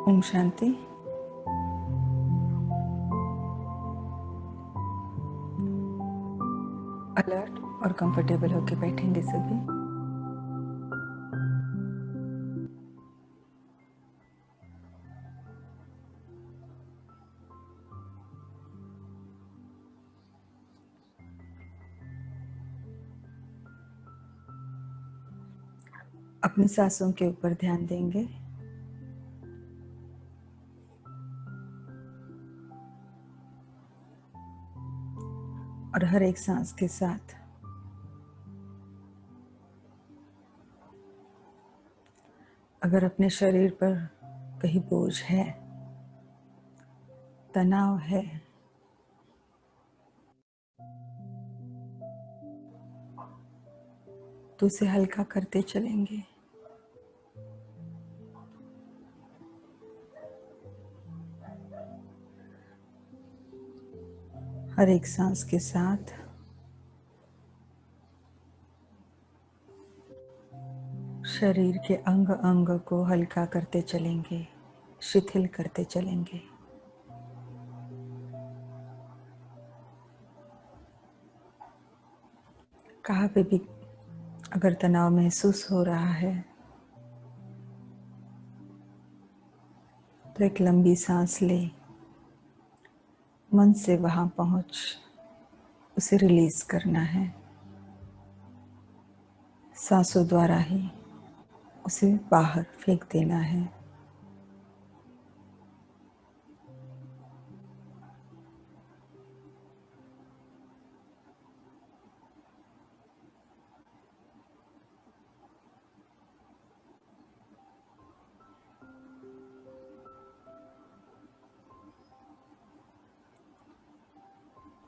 Om Shanti. Alert और comfortable होकर बैठेंगे सभी। अपनी सांसों के ऊपर ध्यान देंगे। और हर एक सांस के साथ अगर अपने शरीर पर कहीं बोझ है, तनाव है, तो उसे हल्का करते चलेंगे। हर एक सांस के साथ शरीर के अंग अंग को हल्का करते चलेंगे, शिथिल करते चलेंगे। कहाँ पे भी अगर तनाव महसूस हो रहा है तो एक लंबी सांस ले, मन से वहां पहुंच उसे रिलीज करना है। सांसों द्वारा ही उसे बाहर फेंक देना है।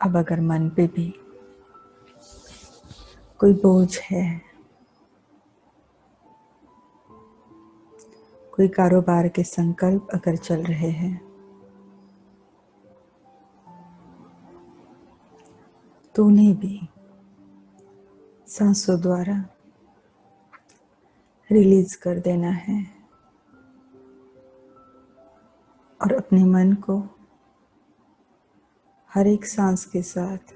अब अगर मन पे भी कोई बोझ है, कोई कारोबार के संकल्प अगर चल रहे हैं, तो उन्हें भी सांसों द्वारा रिलीज कर देना है। और अपने मन को हर एक सांस के साथ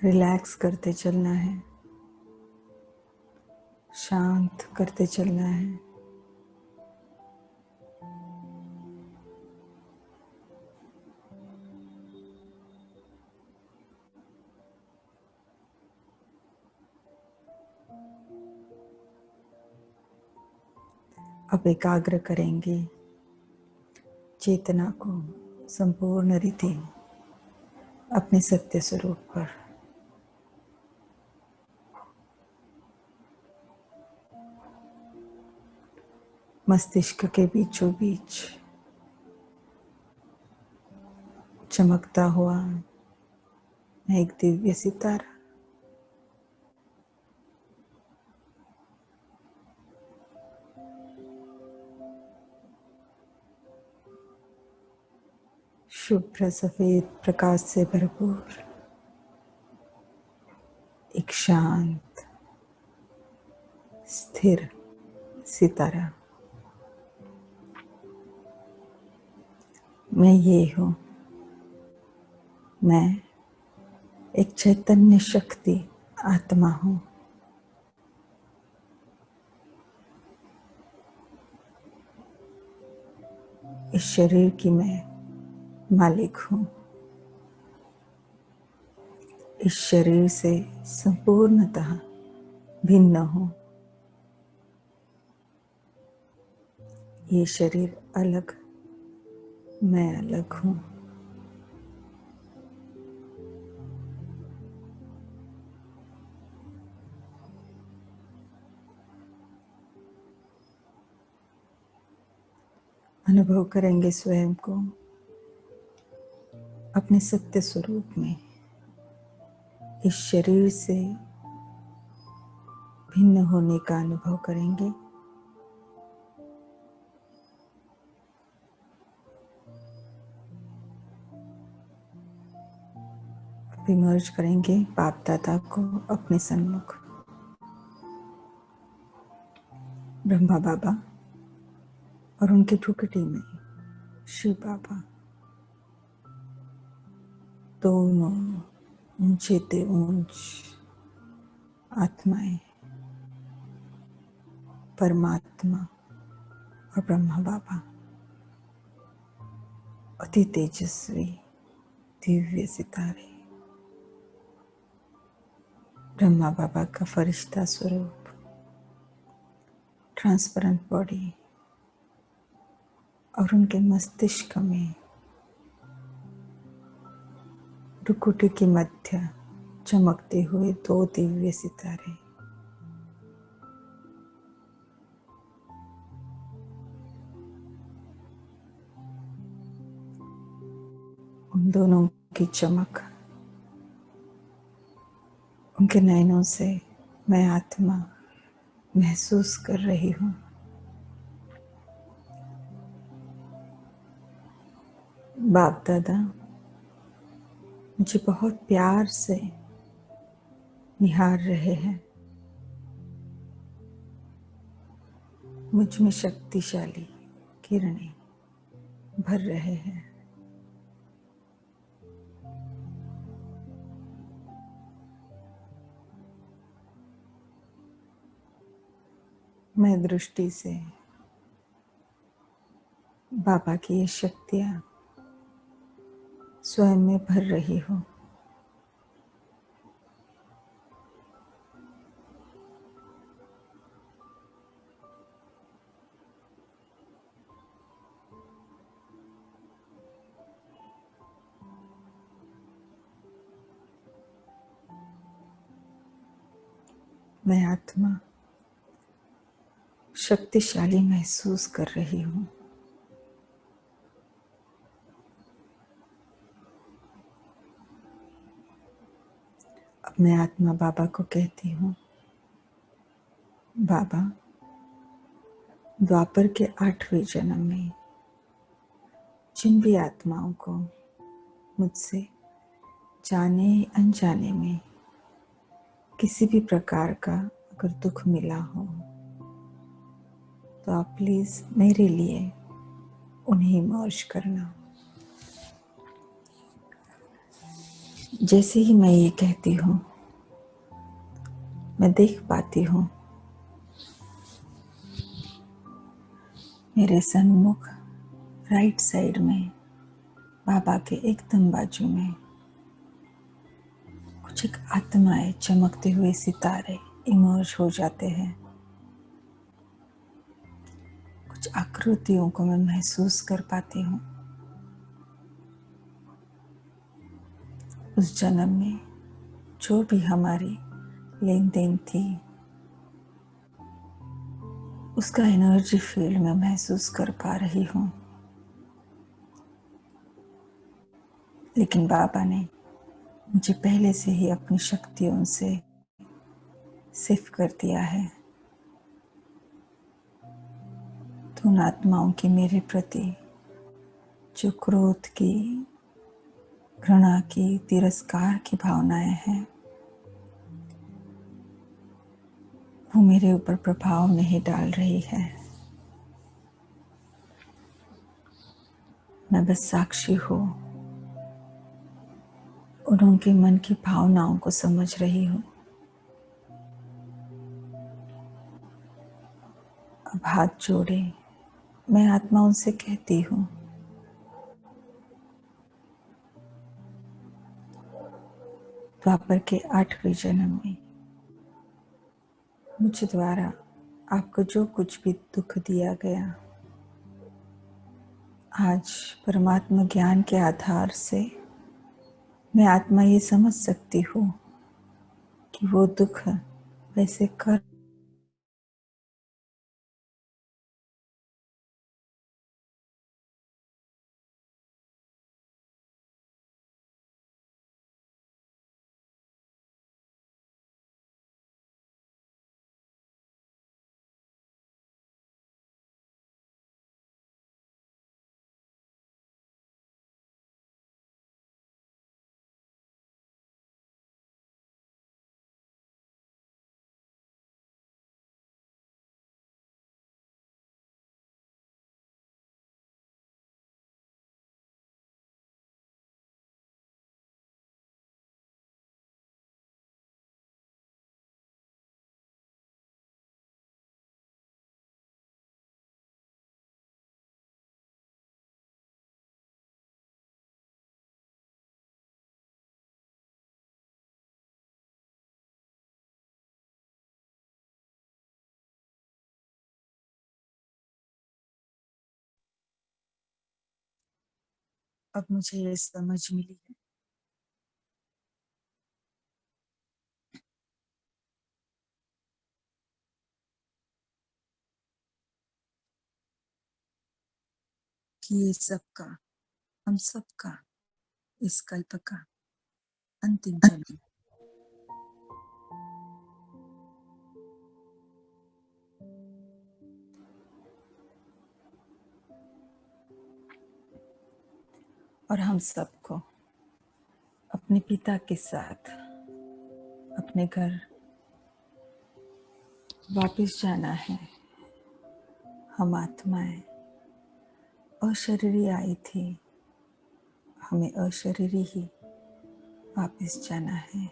रिलैक्स करते चलना है, शांत करते चलना है। अब एकाग्र करेंगे चेतना को संपूर्ण रीति अपने सत्य स्वरूप पर। मस्तिष्क के बीचों बीच चमकता हुआ एक दिव्य सितारा, शुभ्र सफेद प्रकाश से भरपूर एक शांत स्थिर सितारा। मैं ये हूँ, मैं एक चैतन्य शक्ति आत्मा हूँ। इस शरीर की मैं मालिक हूँ। इस शरीर से संपूर्णतः भिन्न हूँ। ये शरीर अलग, मैं अलग हूँ। अनुभव करेंगे स्वयं को अपने सत्य स्वरूप में। इस शरीर से भिन्न होने का अनुभव करेंगे। इमर्ज करेंगे बाप दादा को अपने सन्मुख। ब्रह्मा बाबा और उनकी भ्रुकुटी में शिव बाबा दोनों ऊंचे ते ऊंच आत्माएं, परमात्मा और ब्रह्मा बाबा अति तेजस्वी दिव्य सितारे, ब्रह्मा बाबा का फरिश्ता स्वरूप, ट्रांसपेरेंट बॉडी और उनके मस्तिष्क में भ्रुकुटी के मध्य चमकते हुए दो दिव्य सितारे। उन दोनों की चमक, उनके नयनों से मैं आत्मा महसूस कर रही हूँ। बाप दादा मुझे बहुत प्यार से निहार रहे हैं। मुझ में शक्तिशाली किरणें भर रहे हैं। मैं दृष्टि से बाबा की ये शक्तियाँ स्वयं में भर रही हूँ। मैं आत्मा शक्तिशाली महसूस कर रही हूँ। अब मैं आत्मा बाबा को कहती हूँ, बाबा द्वापर के 8वें जन्म में जिन भी आत्माओं को मुझसे जाने अनजाने में किसी भी प्रकार का अगर दुख मिला हो तो आप प्लीज मेरे लिए उन्हें मर्ज करना। जैसे ही मैं ये कहती हूँ मैं देख पाती हूँ मेरे सन्मुख राइट साइड में बाबा के एकदम बाजू में कुछ एक आत्माएं चमकते हुए सितारे इमर्ज हो जाते हैं। कुछ आकृतियों को मैं महसूस कर पाती हूँ। उस जन्म में जो भी हमारी लेन देन थी उसका एनर्जी फील्ड में महसूस कर पा रही हूँ। लेकिन बाबा ने मुझे पहले से ही अपनी शक्तियों से सिफ कर दिया है। तो उन आत्माओं की मेरे प्रति जो क्रोध की, घृणा की, तिरस्कार की भावनाएं हैं वो मेरे ऊपर प्रभाव नहीं डाल रही है। मैं बस साक्षी हूँ और उनके मन की भावनाओं को समझ रही हूँ। अब हाथ जोड़े मैं आत्माओं से कहती हूँ, द्वापर के 8वें जन्म में मुझ द्वारा आपको जो कुछ भी दुख दिया गया, आज परमात्मा ज्ञान के आधार से मैं आत्मा ये समझ सकती हूँ कि वो दुख वैसे कर अब मुझे ये समझ मिली है कि ये सबका, हम सबका, इस कल्प का अंतिम जन्म। और हम सबको अपने पिता के साथ अपने घर वापस जाना है। हम आत्माएं अशरीरी आई थी, हमें अशरीरी ही वापस जाना है।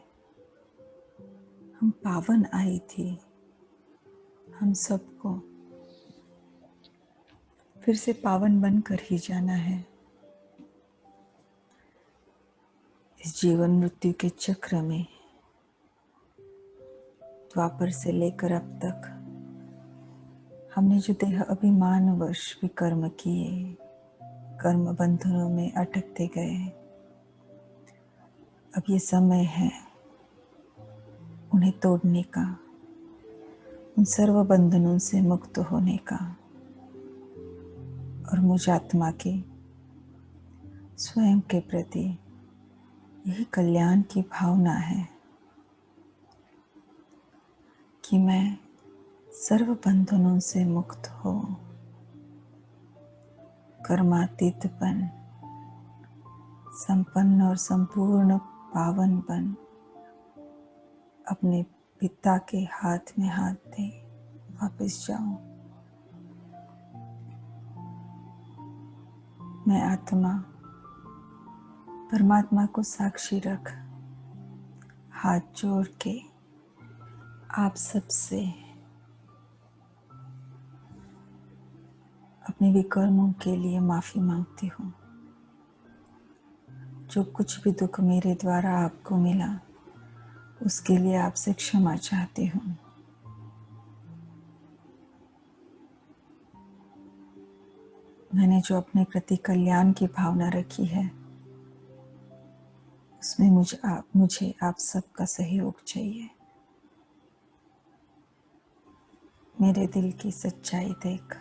हम पावन आई थी, हम सबको फिर से पावन बनकर ही जाना है। इस जीवन मृत्यु के चक्र में द्वापर से लेकर अब तक हमने जो देह अभिमानवश भी कर्म किए, कर्म बंधनों में अटकते गए, अब ये समय है उन्हें तोड़ने का, उन सर्व बंधनों से मुक्त होने का। और मुझ आत्मा के स्वयं के प्रति यही कल्याण की भावना है कि मैं सर्व बंधनों से मुक्त हो, कर्मातीत बन, संपन्न और संपूर्ण पावन बन, अपने पिता के हाथ में हाथ दे वापस जाऊं। मैं आत्मा परमात्मा को साक्षी रख हाथ जोड़ के आप सबसे अपने विकर्मों के लिए माफी मांगती हूँ। जो कुछ भी दुख मेरे द्वारा आपको मिला उसके लिए आपसे क्षमा चाहती हूँ। मैंने जो अपने प्रति कल्याण की भावना रखी है उसमें मुझे आप सबका सहयोग चाहिए। मेरे दिल की सच्चाई देख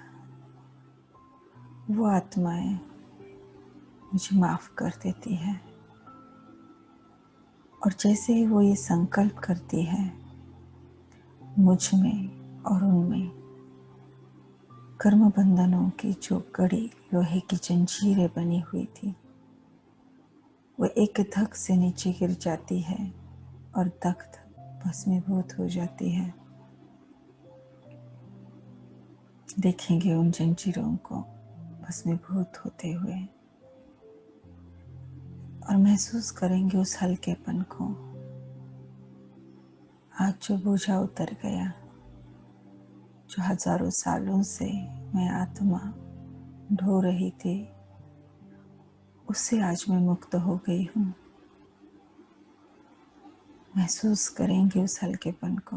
वो आत्माएं मुझे माफ कर देती है। और जैसे ही वो ये संकल्प करती है, मुझ में और उनमें कर्म बंधनों की जो कड़ी लोहे की जंजीरें बनी हुई थी वो एक धक से नीचे गिर जाती है और दग्ध भस्मीभूत हो जाती है। देखेंगे उन जंजीरों को भस्मीभूत होते हुए और महसूस करेंगे उस हल्केपन को। आज जो बोझा उतर गया, जो हजारों सालों से मैं आत्मा ढो रही थी, उससे आज मैं मुक्त हो गई हूँ। महसूस करेंगे उस हल्केपन को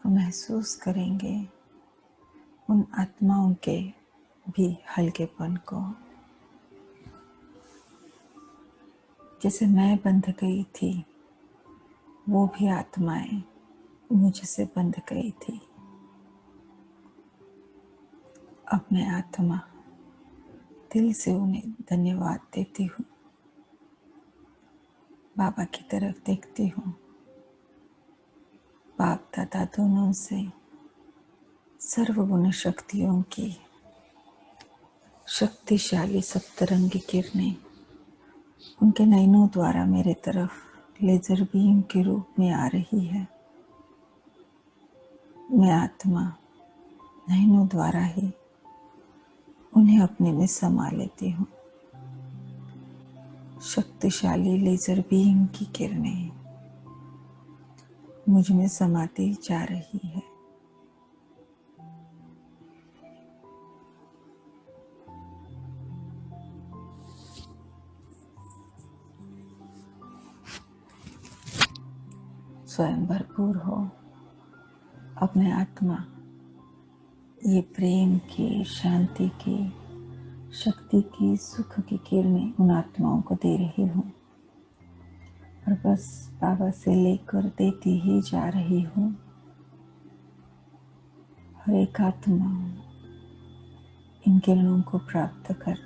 और महसूस करेंगे उन आत्माओं के भी हल्केपन को। जैसे मैं बंध गई थी, वो भी आत्माएं मुझसे बंध गई थी। अब मैं आत्मा दिल से उन्हें धन्यवाद देती हूँ। बाबा की तरफ देखती हूँ। बाप दादा दोनों से सर्वगुण शक्तियों की शक्तिशाली सप्तरंगी किरणें उनके नयनों द्वारा मेरे तरफ लेजर बीम के रूप में आ रही है। मैं आत्मा नयनों द्वारा ही उन्हें अपने में समा लेती हूँ। शक्तिशाली लेजर बीम की किरणें मुझ में समाती जा रही है। स्वयं भरपूर हो। अपने आत्मा ये प्रेम की, शांति की, शक्ति की, सुख की किरणें उन आत्माओं को दे रही हूँ और बस बाबा से लेकर देती ही जा रही हूँ। हर एक आत्मा इन किरणों को प्राप्त कर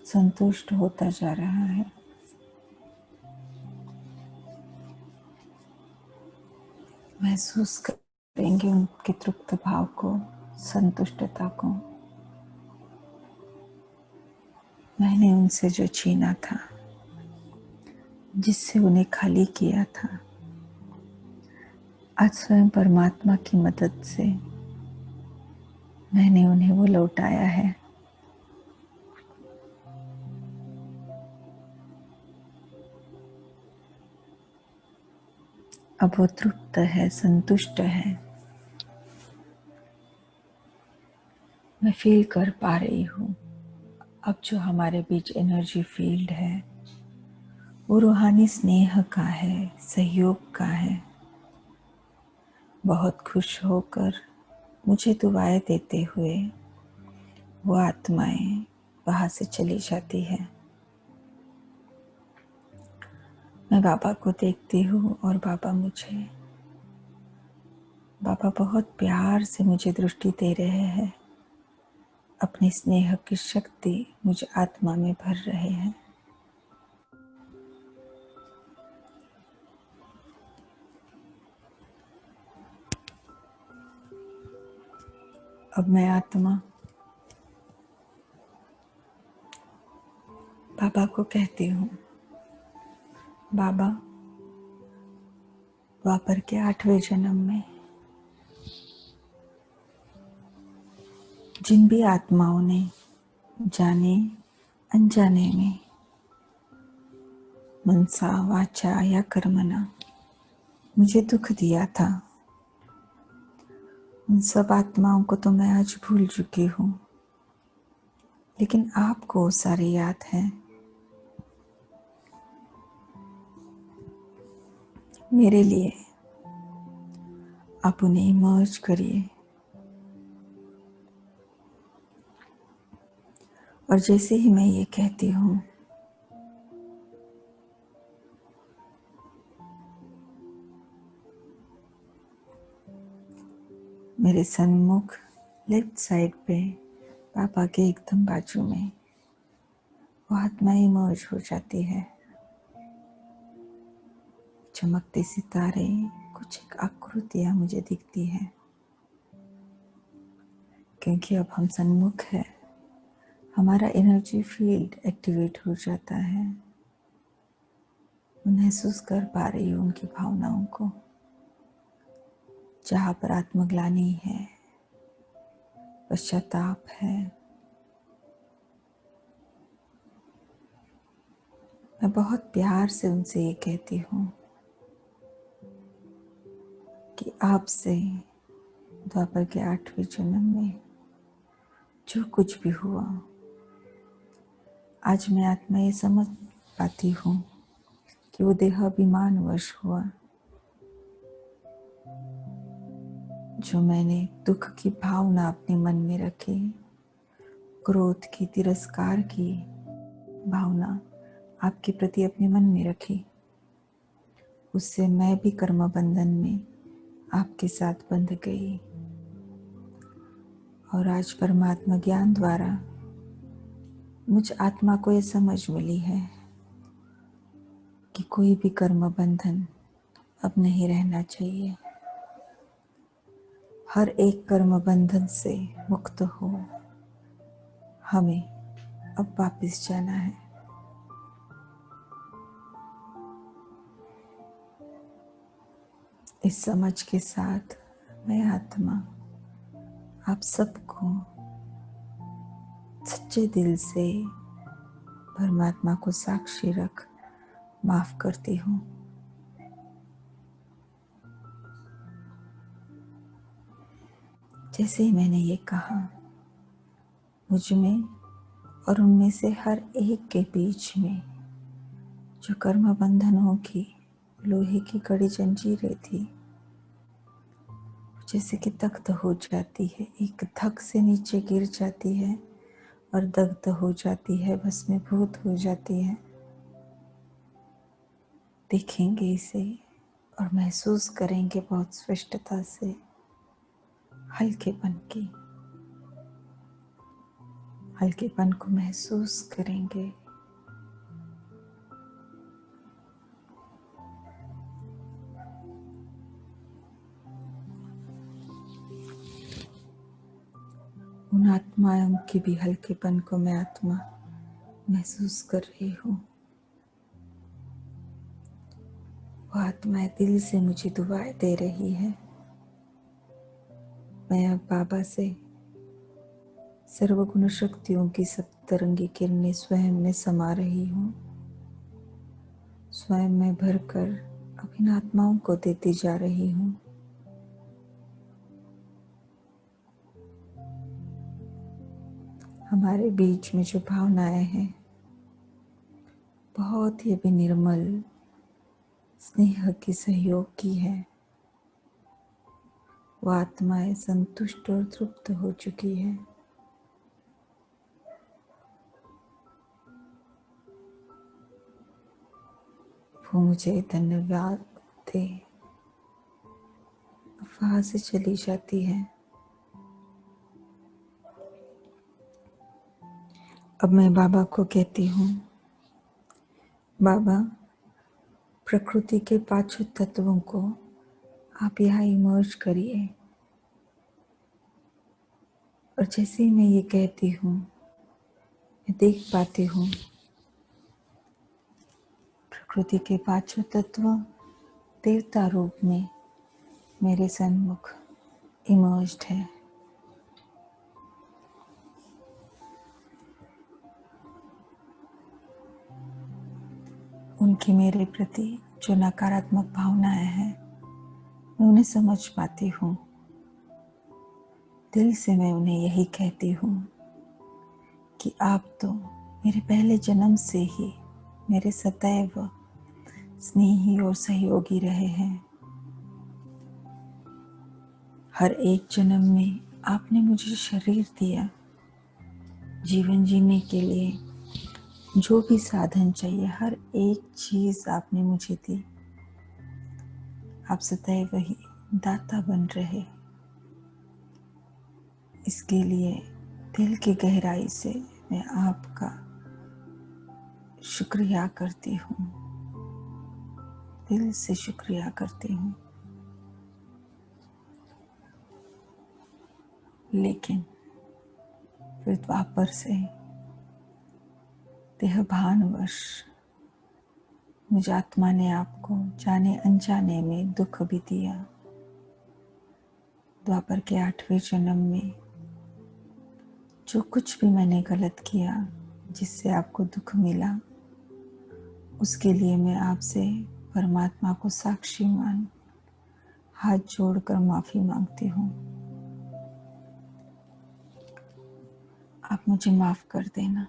संतुष्ट होता जा रहा है। महसूस करेंगे उनके तृप्त भाव को, संतुष्टता को। मैंने उनसे जो छीना था, जिससे उन्हें खाली किया था, आज स्वयं परमात्मा की मदद से मैंने उन्हें वो लौटाया है। अब वो तृप्त है, संतुष्ट है। मैं फील कर पा रही हूँ अब जो हमारे बीच एनर्जी फील्ड है वो रूहानी स्नेह का है, सहयोग का है। बहुत खुश होकर मुझे दुआएं देते हुए वो आत्माएं वहाँ से चली जाती है। मैं बाबा को देखती हूँ और बाबा बहुत प्यार से मुझे दृष्टि दे रहे हैं। अपनी स्नेह की शक्ति मुझ आत्मा में भर रहे हैं। अब मैं आत्मा बाबा को कहती हूँ, बाबा, द्वापर के 8वें जन्म में जिन भी आत्माओं ने जाने अनजाने में मनसा वाचा या कर्मणा मुझे दुख दिया था, उन सब आत्माओं को तो मैं आज भूल चुकी हूँ, लेकिन आपको सारे याद हैं। मेरे लिए आप उन्हें इमर्ज करिए और जैसे ही मैं ये कहती हूँ, मेरे सन्मुख लेफ्ट साइड पे पापा के एकदम बाजू में वो आत्मा इमर्ज हो जाती है। चमकते सितारे, कुछ एक आकृतियाँ मुझे दिखती है, क्योंकि अब हम सन्मुख है, हमारा एनर्जी फील्ड एक्टिवेट हो जाता है। मैं महसूस कर पा रही हूँ उनकी भावनाओं को। जहाँ पर आत्मग्लानि है, पश्चाताप है, मैं बहुत प्यार से उनसे ये कहती हूँ कि आपसे द्वापर के 8वें जन्म में जो कुछ भी हुआ, आज मैं आत्मा ये समझ पाती हूँ कि वो देह अभिमानवश हुआ। जो मैंने दुख की भावना अपने मन में रखी, क्रोध की, तिरस्कार की भावना आपके प्रति अपने मन में रखी, उससे मैं भी कर्म बंधन में आपके साथ बंध गई। और आज परमात्मा ज्ञान द्वारा मुझ आत्मा को ये समझ मिली है कि कोई भी कर्म बंधन अब नहीं रहना चाहिए। हर एक कर्म बंधन से मुक्त हो हमें अब वापस जाना है। इस समझ के साथ मैं आत्मा आप सबको सच्चे दिल से परमात्मा को साक्षी रख माफ करती हूँ। जैसे ही मैंने ये कहा, मुझ में और उनमें से हर एक के बीच में जो कर्म बंधनों की लोहे की कड़ी जंजीरें थी, जैसे कि दग्ध हो जाती है, एक धक से नीचे गिर जाती है और दग्ध हो जाती है, भस्मीभूत हो जाती है। देखेंगे इसे और महसूस करेंगे बहुत स्पष्टता से हल्केपन को महसूस करेंगे। उन आत्माओं के भी हल्केपन को मैं आत्मा महसूस कर रही हूँ। वो आत्माएं दिल से मुझे दुआएं दे रही है। मैं अब बाबा से सर्वगुण शक्तियों की सप्तरंगी किरणें स्वयं में समा रही हूँ। स्वयं में भरकर अब इन आत्माओं को देती जा रही हूँ। हमारे बीच में जो भावनाएं हैं बहुत ही अभी निर्मल स्नेह की सहयोग की है। वो आत्माएं संतुष्ट और तृप्त हो चुकी है। वो मुझे धन्यवाद दे, वहां से चली जाती है। अब मैं बाबा को कहती हूँ, बाबा प्रकृति के पांचों तत्वों को आप यहाँ इमर्ज करिए। और जैसे ही मैं ये कहती हूँ, मैं देख पाती हूँ प्रकृति के पांचों तत्व देवता रूप में मेरे सन्मुख इमर्ज्ड है। उनकी मेरे प्रति जो नकारात्मक भावनाएं हैं, मैं उन्हें समझ पाती हूँ। दिल से मैं उन्हें यही कहती हूँ कि आप तो मेरे पहले जन्म से ही मेरे सदैव स्नेही और सहयोगी रहे हैं। हर एक जन्म में आपने मुझे शरीर दिया, जीवन जीने के लिए जो भी साधन चाहिए हर एक चीज आपने मुझे दी। आप सदैव ही दाता बन रहे। इसके लिए दिल की गहराई से मैं आपका शुक्रिया करती हूँ, दिल से शुक्रिया करती हूँ। लेकिन फिर द्वापर से देहभानवश मुझ आत्मा ने आपको जाने अनजाने में दुख भी दिया। द्वापर के 8वें जन्म में जो कुछ भी मैंने गलत किया, जिससे आपको दुख मिला, उसके लिए मैं आपसे परमात्मा को साक्षी मान हाथ जोड़कर माफी मांगती हूँ। आप मुझे माफ कर देना।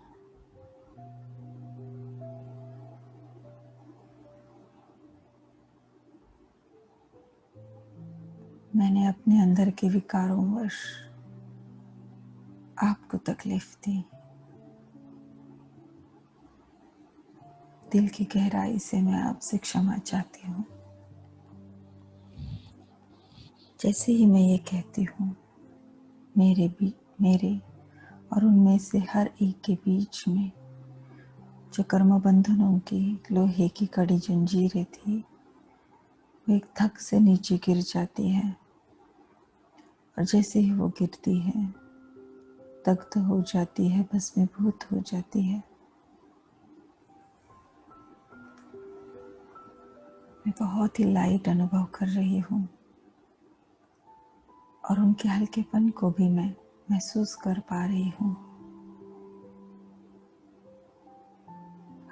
मैंने अपने अंदर के विकारों वश आपको तकलीफ दी। दिल की गहराई से मैं आपसे क्षमा चाहती हूँ। जैसे ही मैं ये कहती हूँ, मेरे और उनमें से हर एक के बीच में जो कर्म बंधनों की लोहे की कड़ी जंजीरें थी, वो एक धक से नीचे गिर जाती है। और जैसे ही वो गिरती है, दग्ध हो जाती है, भस्मीभूत हो जाती है। मैं बहुत ही लाइट अनुभव कर रही हूँ और उनके हल्केपन को भी मैं महसूस कर पा रही हूँ।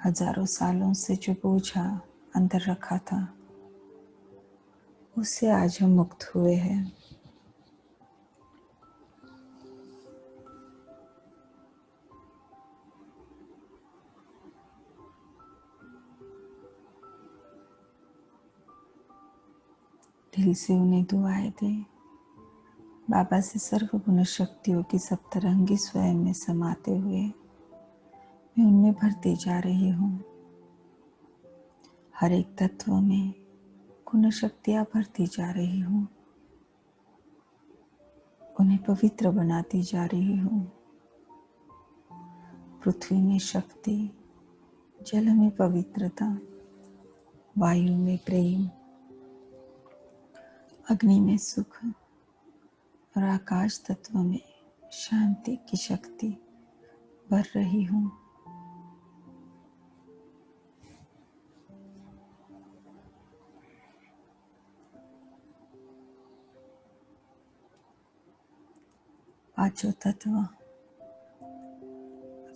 हजारों सालों से जो बोझा अंदर रखा था, उससे आज हम मुक्त हुए हैं। दिल से उन्हें दुआएं दे। बाबा से सर्व गुण शक्तियों की सप्तरंगी स्वयं में समाते हुए मैं उनमें भरती जा रही हूँ। हर एक तत्व में गुण शक्तियाँ भरती जा रही हूँ। उन्हें पवित्र बनाती जा रही हूँ। पृथ्वी में शक्ति, जल में पवित्रता, वायु में प्रेम, अग्नि में सुख और आकाश तत्व में शांति की शक्ति भर रही हूँ। पांचों तत्व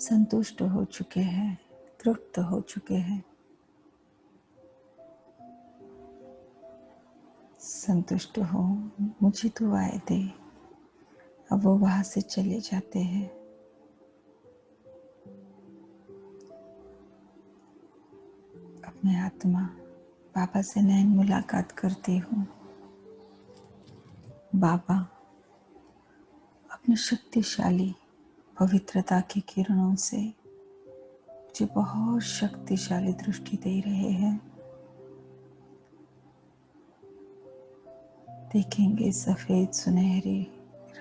संतुष्ट हो चुके हैं, तृप्त हो चुके हैं। संतुष्ट हो, मुझे दुआएं दे। अब वो वहां से चले जाते हैं। अपने आत्मा बाबा से नैन मुलाकात करती हूँ। बाबा अपने शक्तिशाली पवित्रता की किरणों से मुझे बहुत शक्तिशाली दृष्टि दे रहे हैं। देखेंगे सफेद सुनहरे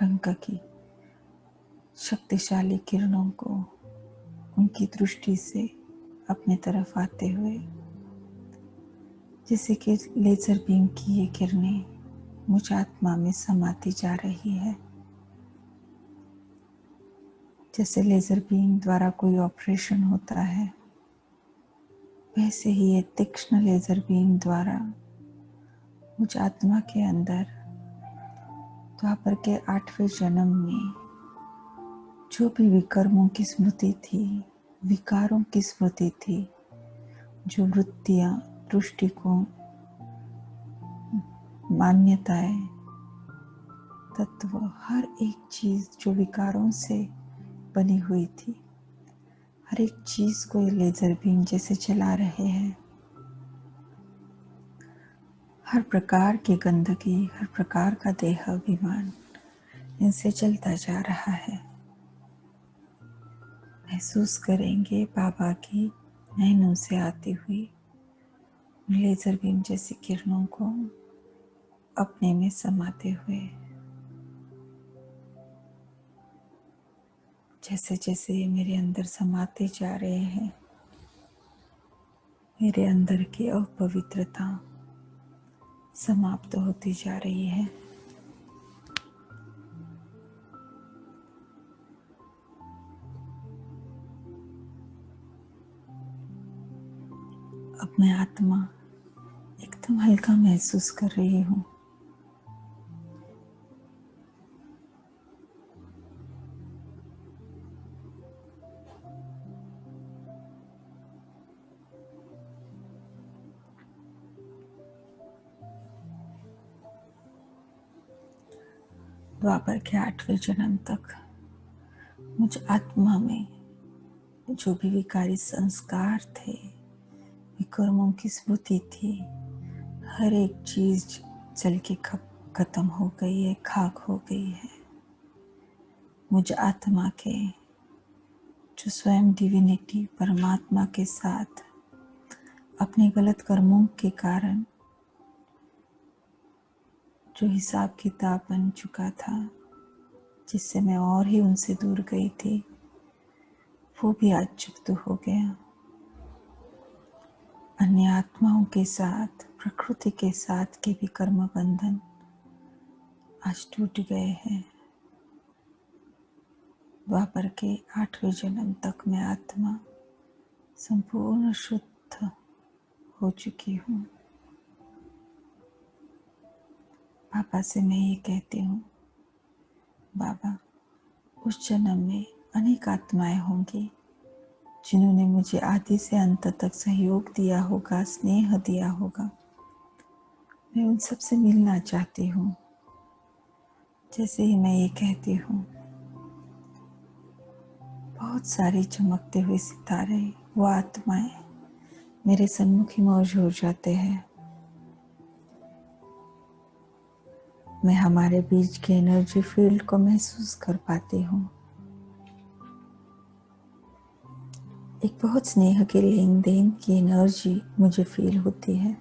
रंग की शक्तिशाली किरणों को उनकी दृष्टि से अपने तरफ आते हुए, जैसे कि लेजर बीम की ये किरणें मुझ आत्मा में समाती जा रही है। जैसे लेजर बीम द्वारा कोई ऑपरेशन होता है, वैसे ही ये तीक्ष्ण लेजर बीम द्वारा मुझ आत्मा के अंदर द्वापर के 8वें जन्म में जो भी विकर्मों की स्मृति थी, विकारों की स्मृति थी, जो वृत्तियां, दृष्टिकोण, मान्यताएं, तत्व, हर एक चीज जो विकारों से बनी हुई थी, हर एक चीज को ये लेजर बीम जैसे चला रहे हैं। हर प्रकार की गंदगी, हर प्रकार का देह अभिमान इनसे चलता जा रहा है। महसूस करेंगे बाबा की नैनों से आती हुई लेजर बीम जैसी किरणों को अपने में समाते हुए। जैसे जैसे ये मेरे अंदर समाते जा रहे हैं, मेरे अंदर की अपवित्रता समाप्त होती जा रही है। अब मैं आत्मा एकदम हल्का महसूस कर रही हूँ। द्वापर के 8वें जन्म तक मुझ आत्मा में जो भी विकारी संस्कार थे, विकर्मों की स्मृति थी, हर एक चीज जल के खत्म हो गई है, खाक हो गई है। मुझ आत्मा के जो स्वयं डिविनिटी परमात्मा के साथ अपने गलत कर्मों के कारण जो हिसाब किताब बन चुका था, जिससे मैं और ही उनसे दूर गई थी, वो भी आज चुकता हो गया। अन्य आत्माओं के साथ, प्रकृति के साथ के भी कर्म बंधन आज टूट गए हैं। द्वापर के 8वें जन्म तक मैं आत्मा संपूर्ण शुद्ध हो चुकी हूँ। पापा से मैं ये कहती हूँ, बाबा उस जन्म में अनेक आत्माएं होंगी जिन्होंने मुझे आदि से अंत तक सहयोग दिया होगा, स्नेह दिया होगा। मैं उन सब से मिलना चाहती हूँ। जैसे ही मैं ये कहती हूँ, बहुत सारी चमकते हुए सितारे, वो आत्माएं मेरे सन्मुख ही मौजूद हो जाते हैं। मैं हमारे बीच के एनर्जी फील्ड को महसूस कर पाती हूँ। एक बहुत स्नेह के लेन देन की एनर्जी मुझे फील होती है।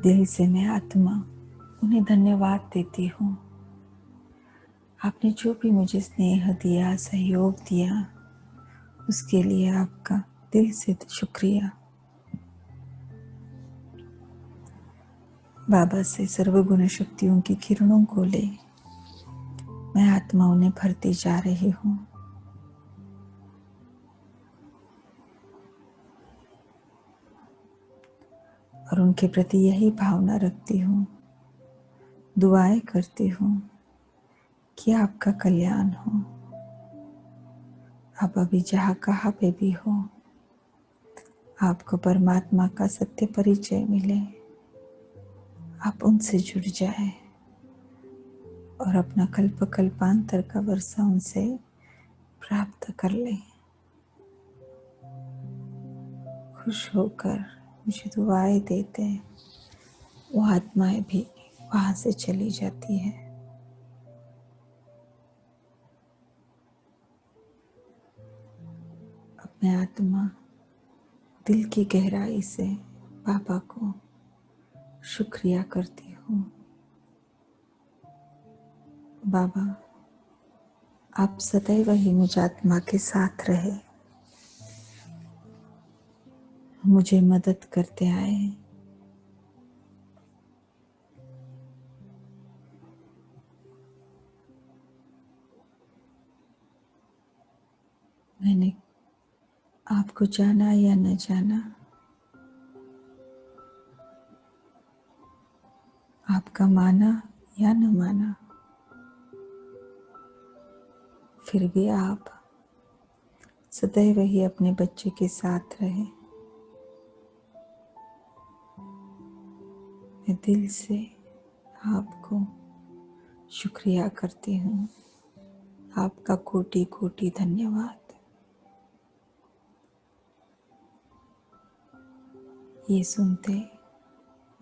दिल से मैं आत्मा उन्हें धन्यवाद देती हूँ। आपने जो भी मुझे स्नेह दिया, सहयोग दिया, उसके लिए आपका दिल से शुक्रिया। बाबा से सर्वगुण शक्तियों की किरणों को ले मैं आत्मा उन्हें भरती जा रही हूँ। और उनके प्रति यही भावना रखती हूँ, दुआएं करती हूँ कि आपका कल्याण हो। आप अभी जहाँ कहाँ पे भी हो, आपको परमात्मा का सत्य परिचय मिले, आप उनसे जुड़ जाए और अपना कल्प कल्पांतर का वर्षा उनसे प्राप्त कर ले। खुश होकर मुझे दुआएं देते हैं, वो आत्माएं भी वहाँ से चली जाती है। अब मैं आत्मा दिल की गहराई से बाबा को शुक्रिया करती हूँ। बाबा, आप सदैव ही मुझ आत्मा के साथ रहे, मुझे मदद करते आए। मैंने आपको जाना या न जाना, आपका माना या न माना, फिर भी आप सदैव ही अपने बच्चे के साथ रहे। मैं दिल से आपको शुक्रिया करती हूँ। आपका कोटि कोटि धन्यवाद। ये सुनते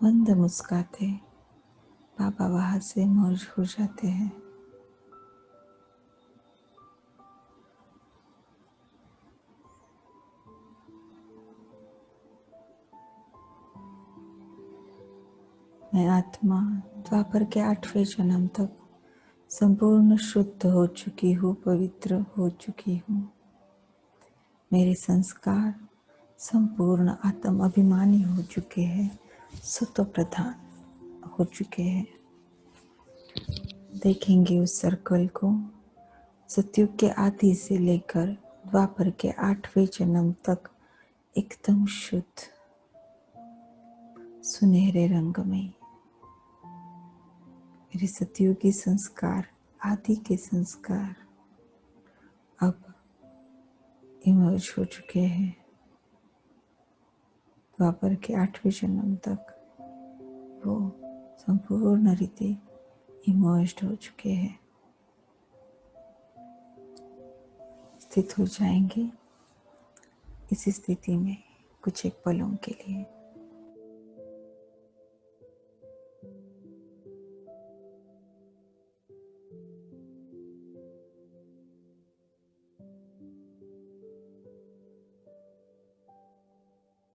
मंद मुस्काते बाबा वहाँ से मर्ज हो जाते हैं। मैं आत्मा द्वापर के 8वें जन्म तक संपूर्ण शुद्ध हो चुकी हूँ, पवित्र हो चुकी हूँ। मेरे संस्कार संपूर्ण आत्म अभिमानी हो चुके हैं, सत्व प्रधान हो चुके हैं। देखेंगे उस सर्कल को सतयुग के आदि से लेकर द्वापर के 8वें जन्म तक एकदम शुद्ध सुनहरे रंग में। मेरे सतयुगी संस्कार, आदि के संस्कार अब इमर्ज हो चुके हैं। द्वापर के 8वें जन्म तक वो संपूर्ण रीति इमर्ज्ड हो चुके हैं। स्थित हो जाएंगे इस स्थिति में कुछ एक पलों के लिए।